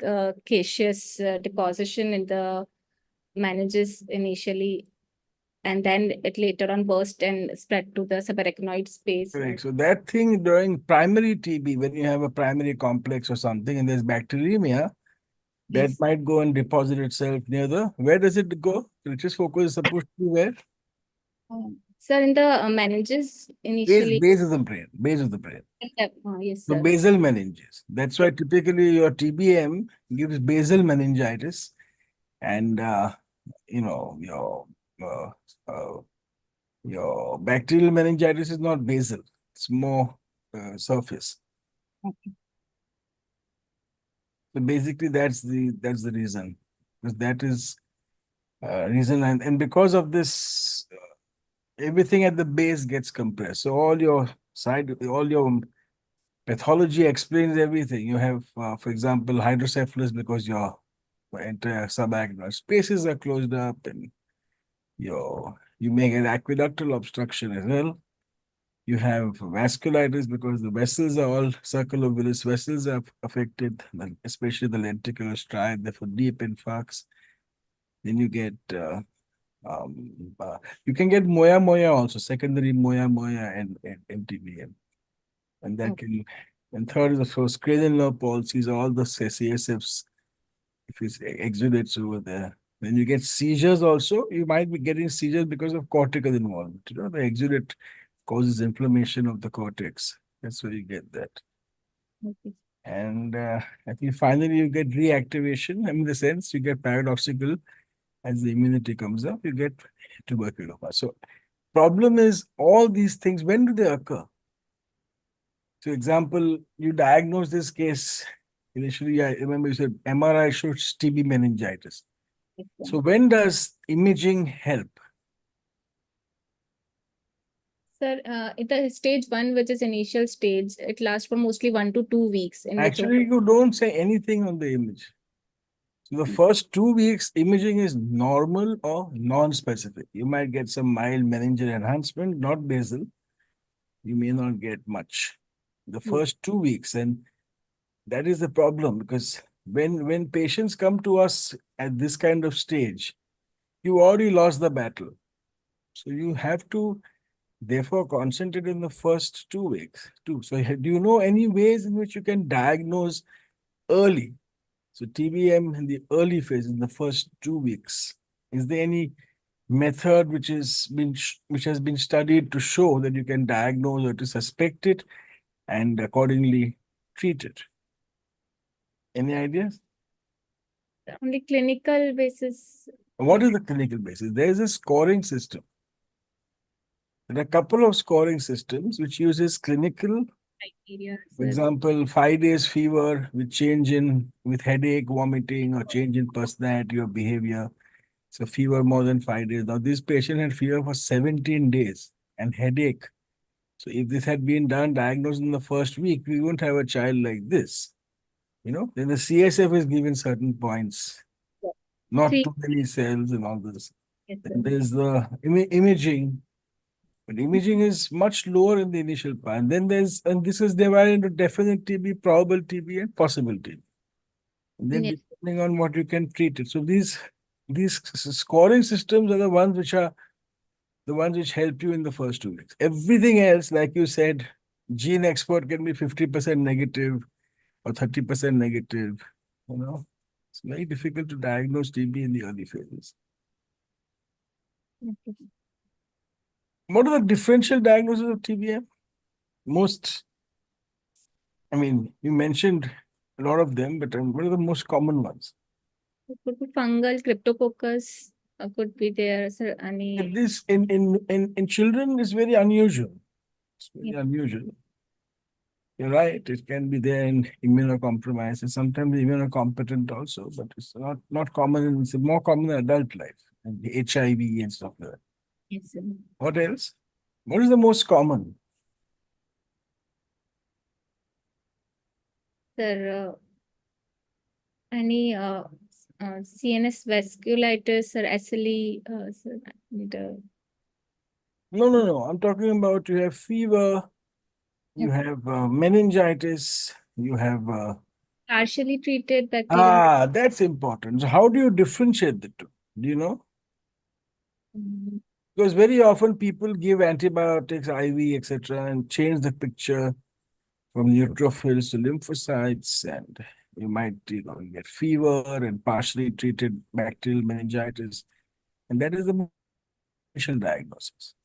caseous deposition in the meninges initially, and then it later on burst and spread to the subarachnoid space. Correct. So that thing during primary TB, when you have a primary complex or something and there's bacteremia, that Yes. might go and deposit itself near the, where does it go? The richest focus is supposed to be where? Sir, in the meninges initially. Base of the brain. Base of the brain. Yes, So sir. basal meninges. That's why typically your TBM gives basal meningitis, and you know your bacterial meningitis is not basal; it's more surface. Okay. So basically, that's the reason, because that is reason, and because of this, everything at the base gets compressed. So all your pathology explains everything. You have, for example, hydrocephalus because your entire subarachnoid spaces are closed up, and you may get aqueductal obstruction as well. You have vasculitis because the vessels are all circulovillous vessels are affected, especially the lenticular striate, therefore deep infarcts. Then you get you can get moya also, secondary moya and TBM, and that can And third is, of course, cranial nerve palsies, all the CSFs, if it's exudates over there. When you get seizures also, you might be getting seizures because of cortical involvement. You know, the exudate causes inflammation of the cortex. That's where you get that. Okay. And I think finally you get reactivation. I mean, in the sense you get paradoxical as the immunity comes up, you get tuberculosis. So problem is all these things, when do they occur? So example, you diagnose this case. Initially, I remember you said MRI shows TB meningitis. Yes, sir. So when does imaging help? Sir, it is stage 1, which is initial stage. It lasts for mostly 1 to 2 weeks. In which Actually, you don't say anything on the image. So the first 2 weeks, imaging is normal or non-specific. You might get some mild meningeal enhancement, not basal. You may not get much. The first 2 weeks, and that is the problem, because when patients come to us at this kind of stage, you already lost the battle. So you have to therefore concentrate in the first 2 weeks too. So do you know any ways in which you can diagnose early? So TBM in the early phase, in the first 2 weeks, is there any method which has been studied to show that you can diagnose or to suspect it and accordingly treat it? Any ideas? only clinical basis. What is the clinical basis? There is a scoring system. There are a couple of scoring systems which uses clinical. Criteria, For sir. example, 5 days fever with headache, vomiting, or change in personality or behavior. So fever more than 5 days. Now this patient had fever for 17 days and headache. So if this had been diagnosed in the first week, we wouldn't have a child like this. You know, then the CSF is given certain points, Yeah. not 3. too many cells and all this. Yes, sir. Then there's the imaging. But imaging is much lower in the initial part. And this is divided into definite TB, probable TB, and possible TB. And then Yes. depending on what you can treat it. So these scoring systems are the ones which help you in the first 2 weeks. Everything else, like you said, gene expert can be 50% negative or 30% negative. You know, it's very difficult to diagnose TB in the early phases. Okay. What are the differential diagnoses of TBM? You mentioned a lot of them, but what are the most common ones? It could be fungal, cryptococcus, could be there, sir. Any. This in children is very unusual. It's very Yeah. unusual. You're right. It can be there in immunocompromised and sometimes immunocompetent also, but it's not common. It's more common in adult life and the HIV and stuff like that. Yes, sir. What else? What is the most common? Sir, any CNS vasculitis or SLE, sir, and, No. I'm talking about you have fever, you have meningitis, you have. partially treated bacterial. That's important. So how do you differentiate the two? Do you know? Mm, Because very often people give antibiotics, IV, etc., and change the picture from neutrophils to lymphocytes, and you might get fever and partially treated bacterial meningitis, and that is the initial diagnosis.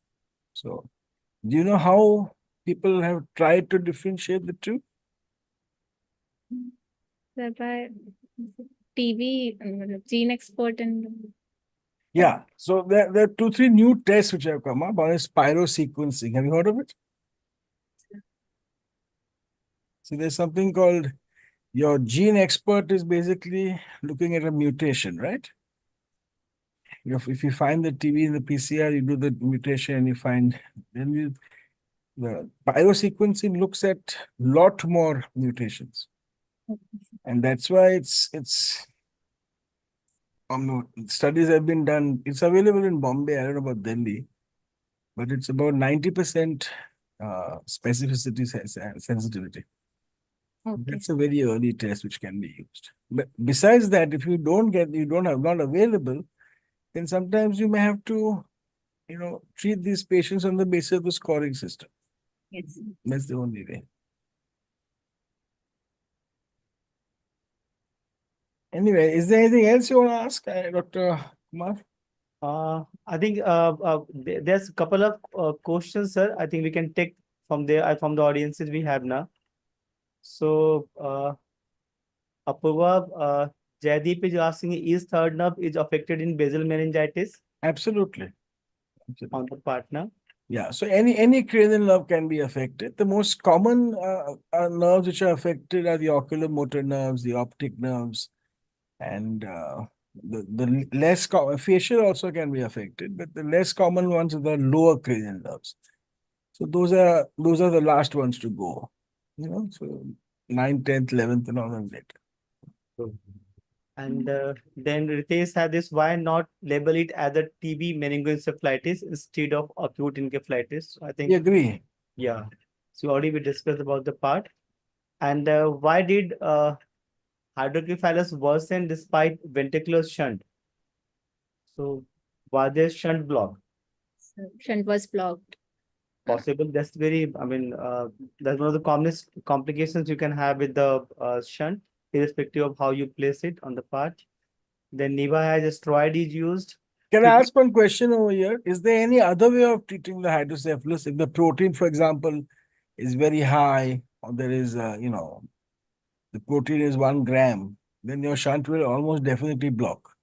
So, do you know how people have tried to differentiate the two? sir, by TB, gene expert and. Yeah. So there are 2, 3 new tests which have come up. One is pyrosequencing. Have you heard of it? So there's something called your gene expert is basically looking at a mutation, right? If you find the TB in the PCR, you do the mutation and you find, the pyrosequencing looks at lot more mutations. And that's why studies have been done. It's available in Bombay. I don't know about Delhi, but it's about 90% specificity sensitivity. Okay. That's a very early test which can be used. But besides that, if you don't have not available, then sometimes you may have to, treat these patients on the basis of the scoring system. Yes. That's the only way. Anyway, is there anything else you want to ask, Dr. Kumar? I think there's a couple of questions, sir. I think we can take from there from the audiences we have now. So, Apurva, Jaideep is asking, is third nerve is affected in basal meningitis Absolutely. on the partner? Yeah, so any cranial nerve can be affected. The most common nerves which are affected are the oculomotor nerves, the optic nerves, and the less common facial also can be affected, but the less common ones are the lower cranial nerves. So those are the last ones to go. So 9th, 10th, 11th, and all of that. And then Ritesh had this, why not label it as a TB meningoencephalitis instead of acute encephalitis? I We think, agree. yeah. So already we discussed about the part. And why did hydrocephalus worsen despite ventricular shunt? So was there shunt block? So shunt was blocked. Possible. That's very, I mean, that's one of the commonest complications you can have with the shunt, irrespective of how you place it on the part. Then Niva has a steroid is used. Can I ask one question over here? Is there any other way of treating the hydrocephalus? If the protein, for example, is very high, or there is, the protein is 1 gram, then your shunt will almost definitely block.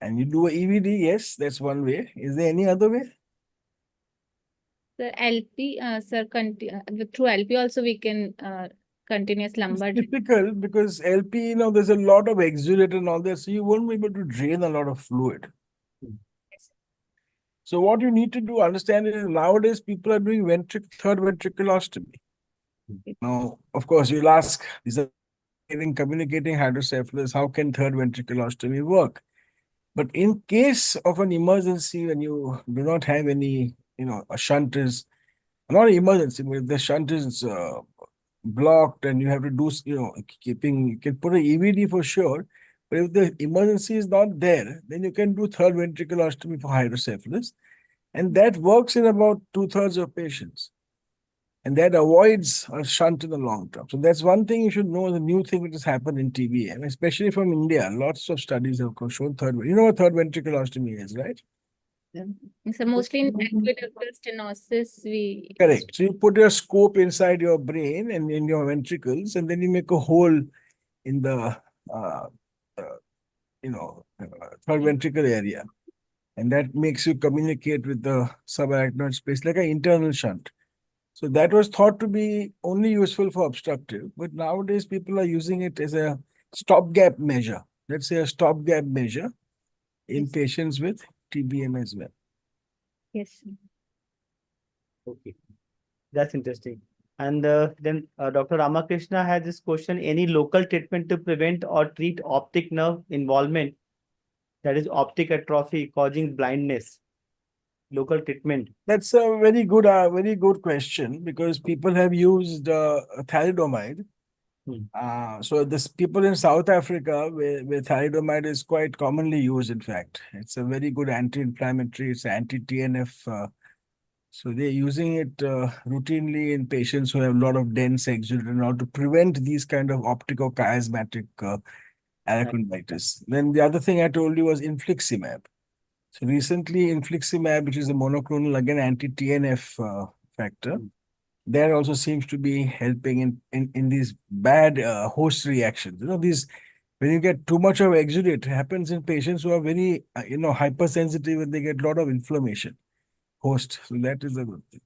And you do a EVD, yes, that's one way. Is there any other way? The LP, sir, through LP also we can continuous lumbar. It's difficult because LP, there's a lot of exudate and all that, so you won't be able to drain a lot of fluid. So what you need to do, understand, is nowadays people are doing third ventriculostomy. Now, of course, you'll ask, these are communicating hydrocephalus, how can third ventriculostomy work? But in case of an emergency, when you do not have any, a shunt is not an emergency, but if the shunt is blocked and you have to do, you can put an EVD for sure. But if the emergency is not there, then you can do third ventriculostomy for hydrocephalus. And that works in about 2/3 of patients. And that avoids a shunt in the long term. So that's one thing you should know, the new thing which has happened in TB, and especially from India. Lots of studies have shown what third ventriculostomy is, right? So mostly in aqueductal stenosis, we Correct. So you put your scope inside your brain and in your ventricles, and then you make a hole in the third ventricle area, and that makes you communicate with the subarachnoid space like an internal shunt. So that was thought to be only useful for obstructive, but nowadays people are using it as a stopgap measure. Let's say a stopgap measure in Yes. patients with TBM as well. yes. Okay, that's interesting. And then Dr. Ramakrishna has this question, any local treatment to prevent or treat optic nerve involvement, that is optic atrophy causing blindness? Local treatment. That's a very good question, because people have used thalidomide. So this people in South Africa where thalidomide is quite commonly used, in fact. It's a very good anti-inflammatory, it's anti-TNF. So they're using it routinely in patients who have a lot of dense exudate in order to prevent these kind of optico-chiasmatic arachnoiditis. Then the other thing I told you was infliximab. So recently, infliximab, which is a monoclonal, again, anti-TNF factor, that also seems to be helping in these bad host reactions. When you get too much of exudate, it happens in patients who are very, hypersensitive, and they get a lot of inflammation. Host. So that is a good thing.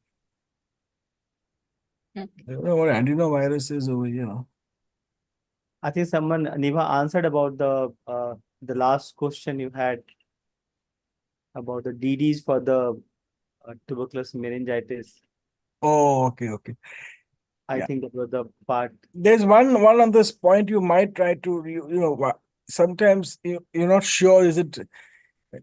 Okay. I don't know what adenovirus is over here. I think someone, Niva, answered about the last question you had about the DDs for the tuberculosis meningitis. Oh, okay. I Yeah. think that was the part. There's one on this point you might try to, sometimes you're not sure, is it,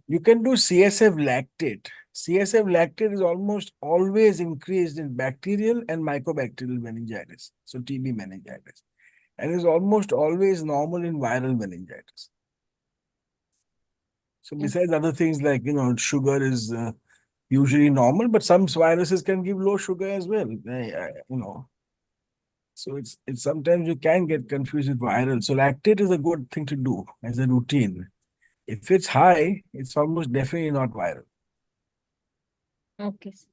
you can do CSF lactate. CSF lactate is almost always increased in bacterial and mycobacterial meningitis, so TB meningitis, and is almost always normal in viral meningitis. So besides other things like, sugar is usually normal, but some viruses can give low sugar as well. So it's sometimes you can get confused with viral. So lactate is a good thing to do as a routine. If it's high, it's almost definitely not viral. Okay, sir.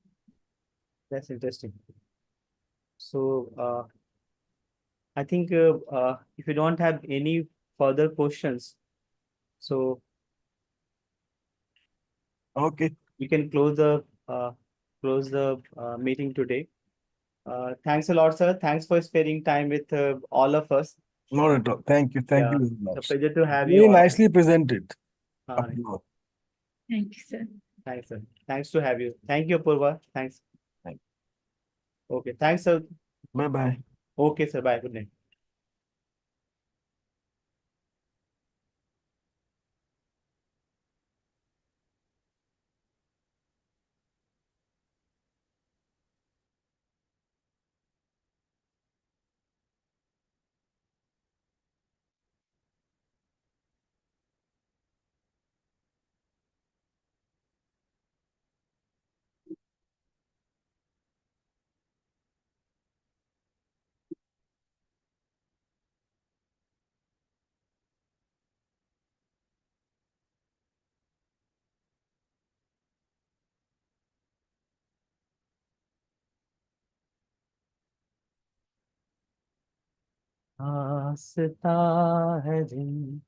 That's interesting. So, I think if you don't have any further questions, so Okay. we can close the meeting today. Thanks a lot, sir. Thanks for sparing time with all of us. Not at all. Thank you. Thank Yeah, you very it's a much. pleasure to have you Very all. nicely presented. Uh, Apurva. Thank you, sir. Thanks, sir. Thanks to have you. Thank you, Purva. Thanks. Thank Okay, thanks, sir. Bye-bye. Okay, sir. Bye. Good night. आसता है दिन